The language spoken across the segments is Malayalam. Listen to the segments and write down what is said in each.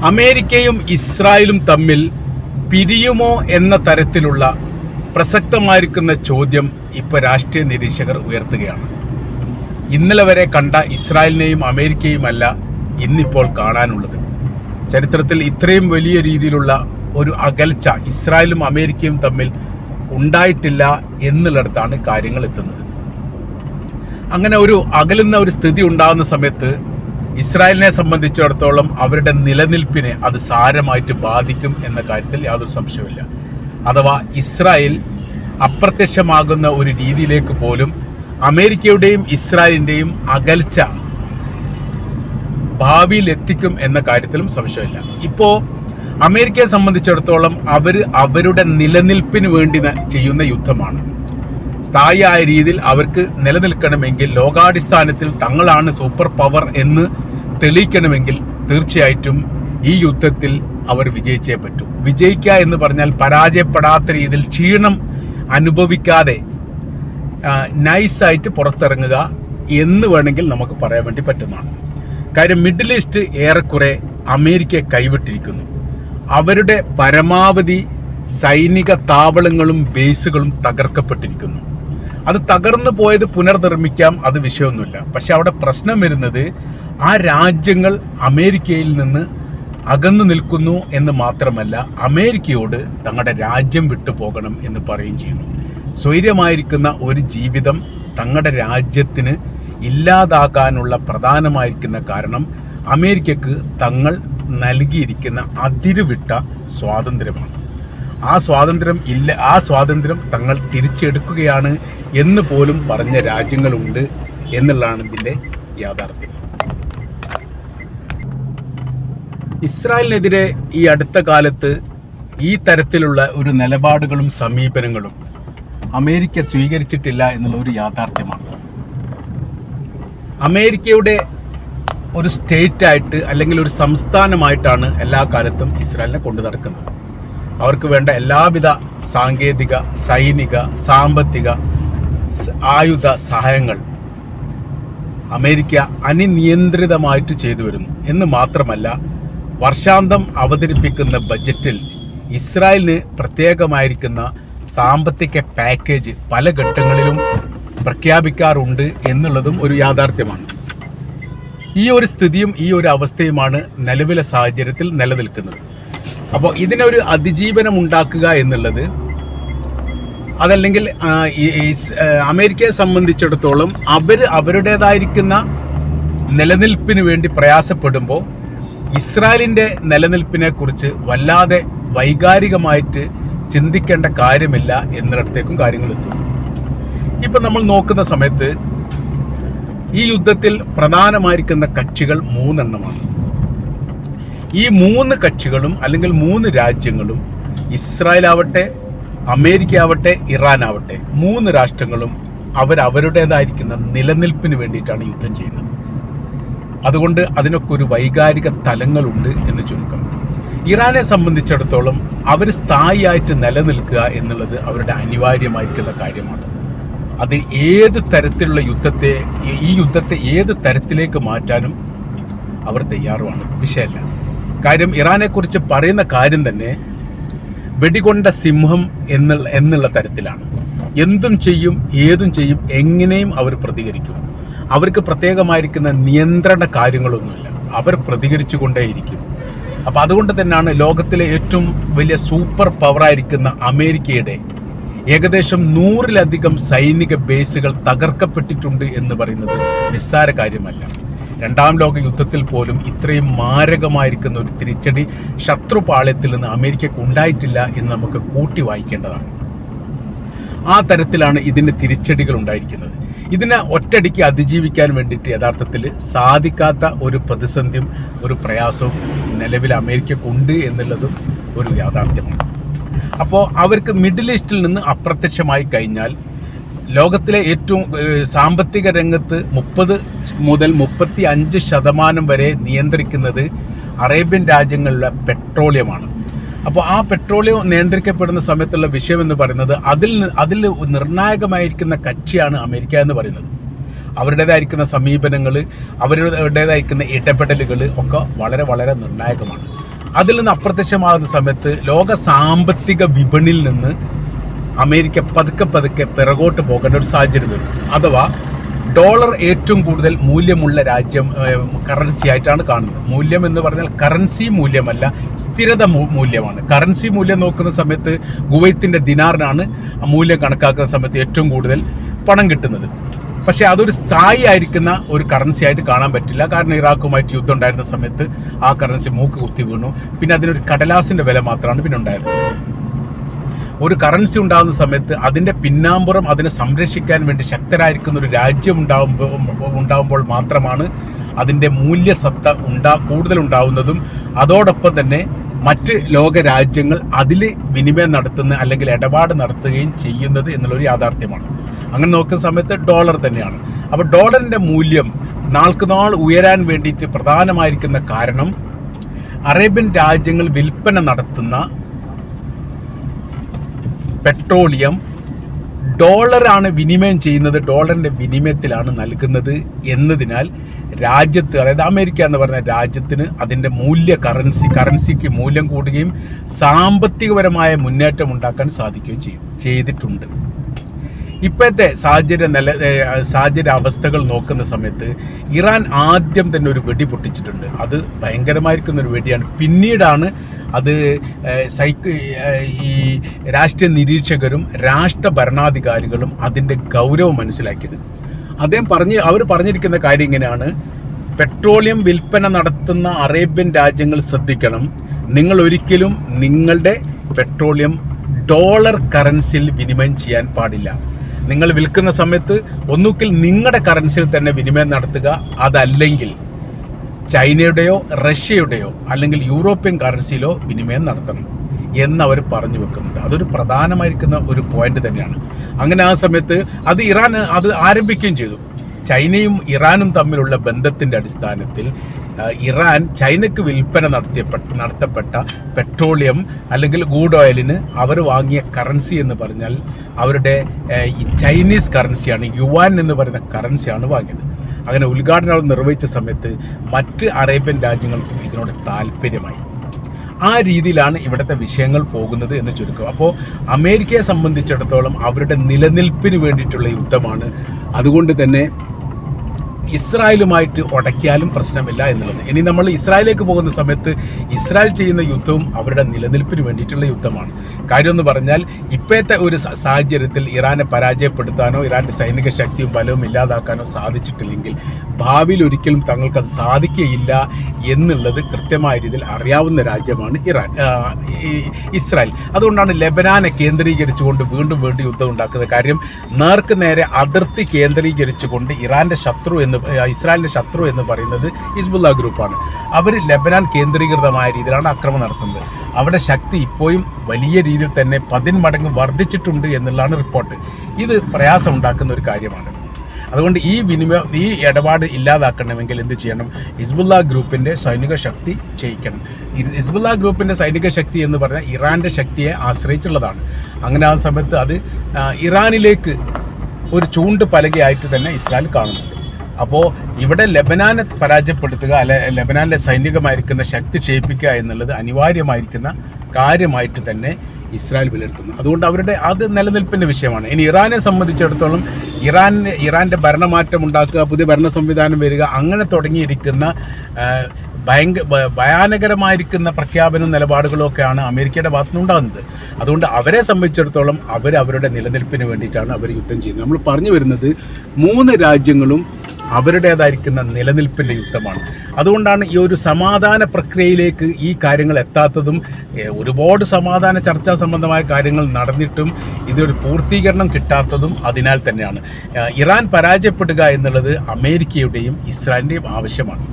അമേരിക്കയും ഇസ്രായേലും തമ്മിൽ പിരിയുമോ എന്ന തരത്തിലുള്ള പ്രസക്തമായിരിക്കുന്ന ചോദ്യം ഇപ്പോൾ രാഷ്ട്രീയ നിരീക്ഷകർ ഉയർത്തുകയാണ്. ഇന്നലെ വരെ കണ്ട ഇസ്രായേലിനെയും അമേരിക്കയുമല്ല ഇന്നിപ്പോൾ കാണാനുള്ളത്. ചരിത്രത്തിൽ ഇത്രയും വലിയ രീതിയിലുള്ള ഒരു അകൽച്ച ഇസ്രായേലും അമേരിക്കയും തമ്മിൽ ഉണ്ടായിട്ടില്ല എന്നുള്ളിടത്താണ് കാര്യങ്ങൾ എത്തുന്നത്. അങ്ങനെ ഒരു അകലുന്ന ഒരു സ്ഥിതി ഉണ്ടാകുന്ന സമയത്ത് ഇസ്രായേലിനെ സംബന്ധിച്ചിടത്തോളം അവരുടെ നിലനിൽപ്പിനെ അത് സാരമായിട്ട് ബാധിക്കും എന്ന കാര്യത്തിൽ യാതൊരു സംശയവുമില്ല. അഥവാ ഇസ്രായേൽ അപ്രത്യക്ഷമാകുന്ന ഒരു രീതിയിലേക്ക് പോലും അമേരിക്കയുടെയും ഇസ്രായേലിൻ്റെയും അകൽച്ച ഭാവിയിൽ എത്തിക്കും എന്ന കാര്യത്തിലും സംശയമില്ല. ഇപ്പോൾ അമേരിക്കയെ സംബന്ധിച്ചിടത്തോളം അവരുടെ നിലനിൽപ്പിന് വേണ്ടി ചെയ്യുന്ന യുദ്ധമാണ്. സ്ഥായിയായ രീതിയിൽ അവർക്ക് നിലനിൽക്കണമെങ്കിൽ, ലോകാടിസ്ഥാനത്തിൽ തങ്ങളാണ് സൂപ്പർ പവർ എന്ന് തെളിയിക്കണമെങ്കിൽ തീർച്ചയായിട്ടും ഈ യുദ്ധത്തിൽ അവർ വിജയിച്ചേ പറ്റൂ. വിജയിക്കുക എന്ന് പറഞ്ഞാൽ പരാജയപ്പെടാത്ത രീതിയിൽ ക്ഷീണം അനുഭവിക്കാതെ നൈസായിട്ട് പുറത്തിറങ്ങുക എന്ന് വേണമെങ്കിൽ നമുക്ക് പറയാൻ വേണ്ടി പറ്റുന്നതാണ്. കാര്യം മിഡിൽ ഈസ്റ്റ് ഏറെക്കുറെ അമേരിക്കയെ കൈവിട്ടിരിക്കുന്നു. അവരുടെ പരമാവധി സൈനിക താവളങ്ങളും ബേസുകളും തകർക്കപ്പെട്ടിരിക്കുന്നു. അത് തകർന്നു പോയത് പുനർനിർമ്മിക്കാം, അത് വിഷയമൊന്നുമില്ല. പക്ഷെ അവിടെ പ്രശ്നം വരുന്നത് ആ രാജ്യങ്ങൾ അമേരിക്കയിൽ നിന്ന് അകന്നു നിൽക്കുന്നു എന്ന് മാത്രമല്ല, അമേരിക്കയോട് തങ്ങളുടെ രാജ്യം വിട്ടു പോകണം എന്ന് പറയുകയും ചെയ്യുന്നു. സ്വൈര്യമായിരിക്കുന്ന ഒരു ജീവിതം തങ്ങളുടെ രാജ്യത്തിന് ഇല്ലാതാകാനുള്ള പ്രധാനമായിരിക്കുന്ന കാരണം അമേരിക്കക്ക് തങ്ങൾ നൽകിയിരിക്കുന്ന അതിരുവിട്ട സ്വാതന്ത്ര്യമാണ്. ആ സ്വാതന്ത്ര്യം തങ്ങൾ തിരിച്ചെടുക്കുകയാണ് എന്ന് പോലും പറഞ്ഞ രാജ്യങ്ങളുണ്ട് എന്നുള്ളതാണ് ഇതിൻ്റെ യാഥാർത്ഥ്യം. ഇസ്രായേലിനെതിരെ ഈ അടുത്ത കാലത്ത് ഈ തരത്തിലുള്ള ഒരു നിലപാടുകളും സമീപനങ്ങളും അമേരിക്ക സ്വീകരിച്ചിട്ടില്ല എന്നുള്ള ഒരു യാഥാർത്ഥ്യമാണ്. അമേരിക്കയുടെ ഒരു സ്റ്റേറ്റായിട്ട് അല്ലെങ്കിൽ ഒരു സംസ്ഥാനമായിട്ടാണ് എല്ലാ കാലത്തും ഇസ്രായേലിനെ കൊണ്ടു നടക്കുന്നത്. അവർക്ക് വേണ്ട എല്ലാവിധ സാങ്കേതിക, സൈനിക, സാമ്പത്തിക, ആയുധ സഹായങ്ങൾ അമേരിക്ക അനിയന്ത്രിതമായിട്ട് ചെയ്തു വരുന്നു എന്ന് മാത്രമല്ല, വർഷാന്തം അവതരിപ്പിക്കുന്ന ബജറ്റിൽ ഇസ്രായേലിന് പ്രത്യേകമായിരിക്കുന്ന സാമ്പത്തിക പാക്കേജ് പല ഘട്ടങ്ങളിലും പ്രഖ്യാപിക്കാറുണ്ട് എന്നുള്ളതും ഒരു യാഥാർത്ഥ്യമാണ്. ഈ ഒരു സ്ഥിതിയും ഈ ഒരു അവസ്ഥയുമാണ് നിലവിലെ സാഹചര്യത്തിൽ നിലനിൽക്കുന്നത്. അപ്പോൾ ഇതിനൊരു അതിജീവനം ഉണ്ടാക്കുക എന്നുള്ളത്, അതല്ലെങ്കിൽ അമേരിക്കയെ സംബന്ധിച്ചിടത്തോളം അവരുടേതായിരിക്കുന്ന നിലനിൽപ്പിന് വേണ്ടി പ്രയാസപ്പെടുമ്പോൾ ഇസ്രായേലിൻ്റെ നിലനിൽപ്പിനെ കുറിച്ച് വല്ലാതെ വൈകാരികമായിട്ട് ചിന്തിക്കേണ്ട കാര്യമില്ല എന്നിടത്തേക്കും കാര്യങ്ങൾ എത്തുന്നു. ഇപ്പം നമ്മൾ നോക്കുന്ന സമയത്ത് ഈ യുദ്ധത്തിൽ പ്രധാനമായിരിക്കുന്ന കക്ഷികൾ 3 എണ്ണമാണ്. ഈ 3 കക്ഷികളും അല്ലെങ്കിൽ 3 രാജ്യങ്ങളും, ഇസ്രായേൽ ആവട്ടെ, അമേരിക്ക ആവട്ടെ, ഇറാൻ ആവട്ടെ, 3 രാഷ്ട്രങ്ങളും അവരുടേതായിരിക്കുന്ന നിലനിൽപ്പിന് വേണ്ടിയിട്ടാണ് യുദ്ധം ചെയ്യുന്നത്. അതുകൊണ്ട് അതിനൊക്കെ ഒരു വൈകാരിക തലങ്ങളുണ്ട് എന്ന് ചുരുക്കം. ഇറാനെ സംബന്ധിച്ചിടത്തോളം അവർ സ്ഥായിയായിട്ട് നിലനിൽക്കുക എന്നുള്ളത് അവരുടെ അനിവാര്യമായിരിക്കുന്ന കാര്യമാണ്. അത് ഏത് തരത്തിലുള്ള ഈ യുദ്ധത്തെ ഏത് തരത്തിലേക്ക് മാറ്റാനും അവർ തയ്യാറുമാണ്, വിഷയമല്ല. കാര്യം ഇറാനെക്കുറിച്ച് പറയുന്ന കാര്യം തന്നെ വെടികൊണ്ട സിംഹം എന്നുള്ള തരത്തിലാണ്. എന്തും ചെയ്യും, ഏതും ചെയ്യും, എങ്ങനെയും അവർ പ്രതികരിക്കും. അവർക്ക് പ്രത്യേകമായിരിക്കുന്ന നിയന്ത്രണ കാര്യങ്ങളൊന്നുമില്ല, അവർ പ്രതികരിച്ചു കൊണ്ടേയിരിക്കും. അപ്പോൾ അതുകൊണ്ട് തന്നെയാണ് ലോകത്തിലെ ഏറ്റവും വലിയ സൂപ്പർ പവറായിരിക്കുന്ന അമേരിക്കയുടെ ഏകദേശം 100-ലധികം സൈനിക ബേസുകൾ തകർക്കപ്പെട്ടിട്ടുണ്ട് എന്ന് പറയുന്നത് നിസ്സാര കാര്യമല്ല. 2ാം ലോക യുദ്ധത്തിൽ പോലും ഇത്രയും മാരകമായിരിക്കുന്ന ഒരു തിരിച്ചടി ശത്രുപാളയത്തിൽ നിന്ന് അമേരിക്കക്ക് ഉണ്ടായിട്ടില്ല എന്ന് നമുക്ക് കൂട്ടി വായിക്കേണ്ടതാണ്. ആ തരത്തിലാണ് ഇതിൻ്റെ തിരിച്ചടികൾ ഉണ്ടായിരിക്കുന്നത്. ഇതിനെ ഒറ്റയടിക്ക് അതിജീവിക്കാൻ വേണ്ടിയിട്ട് യഥാർത്ഥത്തിൽ സാധിക്കാത്ത ഒരു പ്രതിസന്ധിയും ഒരു പ്രയാസവും നിലവിൽ അമേരിക്കക്കുണ്ട് എന്നുള്ളതും ഒരു യാഥാർത്ഥ്യമാണ്. അപ്പോൾ അവർക്ക് മിഡിൽ ഈസ്റ്റിൽ നിന്ന് അപ്രത്യക്ഷമായി കഴിഞ്ഞാൽ ലോകത്തിലെ ഏറ്റവും സാമ്പത്തിക രംഗത്ത് 30 മുതൽ 35% വരെ നിയന്ത്രിക്കുന്നത് അറേബ്യൻ രാജ്യങ്ങളിലെ പെട്രോളിയമാണ്. അപ്പോൾ ആ പെട്രോളിയം നിയന്ത്രിക്കപ്പെടുന്ന സമയത്തുള്ള വിഷയം എന്ന് പറയുന്നത് അതിൽ നിർണായകമായിരിക്കുന്ന കക്ഷിയാണ് അമേരിക്ക എന്ന് പറയുന്നത്. അവരുടേതായിരിക്കുന്ന സമീപനങ്ങൾ, അവരുടേതായിരിക്കുന്ന ഇടപെടലുകൾ ഒക്കെ വളരെ വളരെ നിർണായകമാണ്. അതിൽ നിന്ന് അപ്രത്യക്ഷമാകുന്ന സമയത്ത് ലോക സാമ്പത്തിക വിപണിയിൽ നിന്ന് അമേരിക്ക പതുക്കെ പിറകോട്ട് പോകേണ്ട ഒരു സാഹചര്യം വരും. അഥവാ ഡോളർ ഏറ്റവും കൂടുതൽ മൂല്യമുള്ള രാജ്യം കറൻസി ആയിട്ടാണ് കാണുന്നത്. മൂല്യം എന്ന് പറഞ്ഞാൽ കറൻസി മൂല്യമല്ല, സ്ഥിരത മൂല്യമാണ്. കറൻസി മൂല്യം നോക്കുന്ന സമയത്ത് കുവൈത്തിൻ്റെ ദിനാറിനാണ് മൂല്യം കണക്കാക്കുന്ന സമയത്ത് ഏറ്റവും കൂടുതൽ പണം കിട്ടുന്നത്. പക്ഷേ അതൊരു സ്ഥായി ആയിരിക്കുന്ന ഒരു കറൻസി ആയിട്ട് കാണാൻ പറ്റില്ല. കാരണം ഇറാഖുമായിട്ട് യുദ്ധം ഉണ്ടായിരുന്ന സമയത്ത് ആ കറൻസി മൂക്ക് കുത്തി വീണു. പിന്നെ അതിനൊരു കടലാസിൻ്റെ വില മാത്രമാണ് പിന്നെ ഉണ്ടായത്. ഒരു കറൻസി ഉണ്ടാകുന്ന സമയത്ത് അതിൻ്റെ പിന്നാമ്പുറം അതിനെ സംരക്ഷിക്കാൻ വേണ്ടി ശക്തരായിരിക്കുന്ന ഒരു രാജ്യം ഉണ്ടാകുമ്പോൾ മാത്രമാണ് അതിൻ്റെ മൂല്യസത്ത കൂടുതലുണ്ടാവുന്നതും അതോടൊപ്പം തന്നെ മറ്റ് ലോക രാജ്യങ്ങൾ അതിൽ വിനിമയം നടത്തുന്ന അല്ലെങ്കിൽ ഇടപാട് നടത്തുകയും ചെയ്യുന്നത് എന്നുള്ളൊരു യാഥാർത്ഥ്യമാണ്. അങ്ങനെ നോക്കുന്ന സമയത്ത് ഡോളർ തന്നെയാണ്. അപ്പോൾ ഡോളറിൻ്റെ മൂല്യം നാൾക്ക് നാൾ ഉയരാൻ വേണ്ടിയിട്ട് പ്രധാനമായിരിക്കുന്ന കാരണം അറേബ്യൻ രാജ്യങ്ങൾ വിൽപ്പന നടത്തുന്ന പെട്രോളിയം ഡോളറാണ് വിനിമയം ചെയ്യുന്നത്, ഡോളറിൻ്റെ വിനിമയത്തിലാണ് നൽകുന്നത് എന്നതിനാൽ രാജ്യത്ത്, അതായത് അമേരിക്ക എന്ന് പറഞ്ഞ രാജ്യത്തിന് അതിൻ്റെ കറൻസിക്ക് മൂല്യം കൂടുകയും സാമ്പത്തികപരമായ മുന്നേറ്റം ഉണ്ടാക്കാൻ സാധിക്കുകയും ചെയ്തിട്ടുണ്ട്. ഇപ്പോഴത്തെ സാഹചര്യ അവസ്ഥകൾ നോക്കുന്ന സമയത്ത് ഇറാൻ ആദ്യം തന്നെ ഒരു വെടി പൊട്ടിച്ചിട്ടുണ്ട്. അത് ഭയങ്കരമായിരിക്കുന്ന ഒരു വെടിയാണ്. പിന്നീടാണ് അത് ഈ രാഷ്ട്രീയ നിരീക്ഷകരും രാഷ്ട്ര ഭരണാധികാരികളും അതിൻ്റെ ഗൗരവം മനസ്സിലാക്കിയത്. അവർ പറഞ്ഞിരിക്കുന്ന കാര്യം ഇങ്ങനെയാണ്: പെട്രോളിയം വിൽപ്പന നടത്തുന്ന അറേബ്യൻ രാജ്യങ്ങൾ ശ്രദ്ധിക്കണം, നിങ്ങൾ ഒരിക്കലും നിങ്ങളുടെ പെട്രോളിയം ഡോളർ കറൻസിയിൽ വിനിമയം ചെയ്യാൻ പാടില്ല. നിങ്ങൾ വിൽക്കുന്ന സമയത്ത് ഒന്നുകിൽ നിങ്ങളുടെ കറൻസിയിൽ തന്നെ വിനിമയം നടത്തുക, അതല്ലെങ്കിൽ ചൈനയുടെയോ റഷ്യയുടെയോ അല്ലെങ്കിൽ യൂറോപ്യൻ കറൻസിയിലോ വിനിമയം നടത്തണം എന്നവർ പറഞ്ഞു വെക്കുന്നുണ്ട്. അതൊരു പ്രധാനമായിരിക്കുന്ന ഒരു പോയിന്റ് തന്നെയാണ്. അങ്ങനെ ആ സമയത്ത് ഇറാൻ അത് ആരംഭിക്കുകയും ചെയ്തു. ചൈനയും ഇറാനും തമ്മിലുള്ള ബന്ധത്തിൻ്റെ അടിസ്ഥാനത്തിൽ ഇറാൻ ചൈനയ്ക്ക് വിൽപ്പന നടത്തപ്പെട്ട പെട്രോളിയം അല്ലെങ്കിൽ ഗൂഡ് ഓയിലിന് അവർ വാങ്ങിയ കറൻസി എന്ന് പറഞ്ഞാൽ അവരുടെ ഈ ചൈനീസ് കറൻസിയാണ്, യുവാൻ എന്ന് പറയുന്ന കറൻസിയാണ് വാങ്ങിയത്. അങ്ങനെ ഉദ്ഘാടനം നിർവഹിച്ച സമയത്ത് മറ്റ് അറേബ്യൻ രാജ്യങ്ങൾക്കും ഇതിനോട് താല്പര്യമായി. ആ രീതിയിലാണ് ഇവിടുത്തെ വിഷയങ്ങൾ പോകുന്നത് എന്ന് ചുരുക്കം. അപ്പോൾ അമേരിക്കയെ സംബന്ധിച്ചിടത്തോളം അവരുടെ നിലനിൽപ്പിന് വേണ്ടിയിട്ടുള്ള യുദ്ധമാണ്. അതുകൊണ്ട് തന്നെ ഇസ്രായേലുമായിട്ട് ഉടക്കിയാലും പ്രശ്നമില്ല എന്നുള്ളത്. ഇനി നമ്മൾ ഇസ്രായേലിലേക്ക് പോകുന്ന സമയത്ത് ഇസ്രായേൽ ചെയ്യുന്ന യുദ്ധവും അവരുടെ നിലനിൽപ്പിന് വേണ്ടിയിട്ടുള്ള യുദ്ധമാണ്. കാര്യം എന്ന് പറഞ്ഞാൽ ഇപ്പോഴത്തെ ഒരു സാഹചര്യത്തിൽ ഇറാനെ പരാജയപ്പെടുത്താനോ ഇറാൻ്റെ സൈനിക ശക്തിയും ബലവും ഇല്ലാതാക്കാനോ സാധിച്ചിട്ടില്ലെങ്കിൽ ഭാവിയിൽ ഒരിക്കലും തങ്ങൾക്കത് സാധിക്കുകയില്ല എന്നുള്ളത് കൃത്യമായ രീതിയിൽ അറിയാവുന്ന രാജ്യമാണ് ഇസ്രായേൽ. അതുകൊണ്ടാണ് ലെബനാനെ കേന്ദ്രീകരിച്ചുകൊണ്ട് വീണ്ടും യുദ്ധം ഉണ്ടാക്കുന്നത്. കാര്യം നേർക്ക് നേരെ അതിർത്തി കേന്ദ്രീകരിച്ചുകൊണ്ട് ഇസ്രായേലിൻ്റെ ശത്രു എന്ന് പറയുന്നത് ഹിസ്ബുള്ള ഗ്രൂപ്പാണ്. അവർ ലെബനാൻ കേന്ദ്രീകൃതമായ രീതിയിലാണ് ആക്രമണം നടത്തുന്നത്. അവിടെ ശക്തി ഇപ്പോഴും വലിയ രീതിയിൽ തന്നെ 10 മടങ്ങ് വർദ്ധിച്ചിട്ടുണ്ട് എന്നുള്ളതാണ് റിപ്പോർട്ട്. ഇത് പ്രയാസം ഉണ്ടാക്കുന്ന ഒരു കാര്യമാണ്. അതുകൊണ്ട് ഈ ഇടപാട് ഇല്ലാതാക്കണമെങ്കിൽ എന്ത് ചെയ്യണം? ഹിസ്ബുള്ള ഗ്രൂപ്പിൻ്റെ സൈനിക ശക്തി ചെയ്യിക്കണം. ഹിസ്ബുള്ള ഗ്രൂപ്പിൻ്റെ സൈനിക ശക്തി എന്ന് പറഞ്ഞാൽ ഇറാൻ്റെ ശക്തിയെ ആശ്രയിച്ചുള്ളതാണ്. അങ്ങനെ ആ സമയത്ത് അത് ഇറാനിലേക്ക് ഒരു ചൂണ്ട് പലകയായിട്ട് തന്നെ ഇസ്രായേൽ കാണുന്നുണ്ട്. അപ്പോൾ ഇവിടെ ലെബനാനെ പരാജയപ്പെടുത്തുക, ലെബനാനിലെ സൈനികമായിരിക്കുന്ന ശക്തി ക്ഷയിപ്പിക്കുക എന്നുള്ളത് അനിവാര്യമായിരിക്കുന്ന കാര്യമായിട്ട് തന്നെ ഇസ്രായേൽ വിലയിരുത്തുന്നു. അതുകൊണ്ട് അത് നിലനിൽപ്പിൻ്റെ വിഷയമാണ്. ഇനി ഇറാനെ സംബന്ധിച്ചിടത്തോളം ഇറാൻ്റെ ഭരണമാറ്റം ഉണ്ടാക്കുക, പുതിയ ഭരണ സംവിധാനം വരിക, അങ്ങനെ തുടങ്ങിയിരിക്കുന്ന ഭയാനകരമായിരിക്കുന്ന പ്രഖ്യാപനവും നിലപാടുകളും ഒക്കെയാണ് അമേരിക്കയുടെ ഭാഗത്തുനിന്നുണ്ടാകുന്നത്. അതുകൊണ്ട് അവരെ സംബന്ധിച്ചിടത്തോളം അവരുടെ നിലനിൽപ്പിന് വേണ്ടിയിട്ടാണ് അവർ യുദ്ധം ചെയ്യുന്നത്. നമ്മൾ പറഞ്ഞു വരുന്നത് 3 രാജ്യങ്ങളും അവരുടേതായിരിക്കുന്ന നിലനിൽപ്പിൻ്റെ യുദ്ധമാണ്. അതുകൊണ്ടാണ് ഈ ഒരു സമാധാന പ്രക്രിയയിലേക്ക് ഈ കാര്യങ്ങൾ എത്താത്തതും ഒരുപാട് സമാധാന ചർച്ചാ സംബന്ധമായ കാര്യങ്ങൾ നടന്നിട്ടും ഇതൊരു പൂർത്തീകരണം കിട്ടാത്തതും അതിനാൽ തന്നെയാണ്. ഇറാൻ പരാജയപ്പെടുക എന്നുള്ളത് അമേരിക്കയുടെയും ഇസ്രായേലിൻ്റെയും ആവശ്യമാണ്.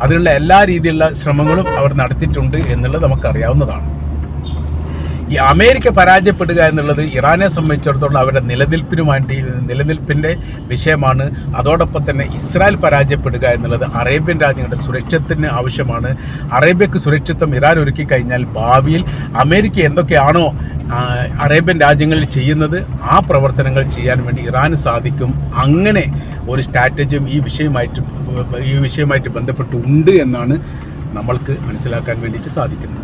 അതിനുള്ള എല്ലാ രീതിയിലുള്ള ശ്രമങ്ങളും അവർ നടത്തിയിട്ടുണ്ട് എന്നുള്ളത് നമുക്കറിയാവുന്നതാണ്. ഈ അമേരിക്ക പരാജയപ്പെടുക എന്നുള്ളത് ഇറാനെ സംബന്ധിച്ചിടത്തോളം അവരുടെ നിലനിൽപ്പിൻ്റെ വിഷയമാണ്. അതോടൊപ്പം തന്നെ ഇസ്രായേൽ പരാജയപ്പെടുക എന്നുള്ളത് അറേബ്യൻ രാജ്യങ്ങളുടെ സുരക്ഷിതത്തിന് ആവശ്യമാണ്. അറേബ്യക്ക് സുരക്ഷിതത്വം ഇറാൻ ഒരുക്കി കഴിഞ്ഞാൽ ഭാവിയിൽ അമേരിക്ക എന്തൊക്കെയാണോ അറേബ്യൻ രാജ്യങ്ങളിൽ ചെയ്യുന്നത് ആ പ്രവർത്തനങ്ങൾ ചെയ്യാൻ വേണ്ടി ഇറാന് സാധിക്കും. അങ്ങനെ ഒരു സ്ട്രാറ്റജിയും ഈ വിഷയമായിട്ട് ബന്ധപ്പെട്ടുണ്ട് എന്നാണ് നമ്മൾക്ക് മനസ്സിലാക്കാൻ വേണ്ടിയിട്ട് സാധിക്കുന്നത്.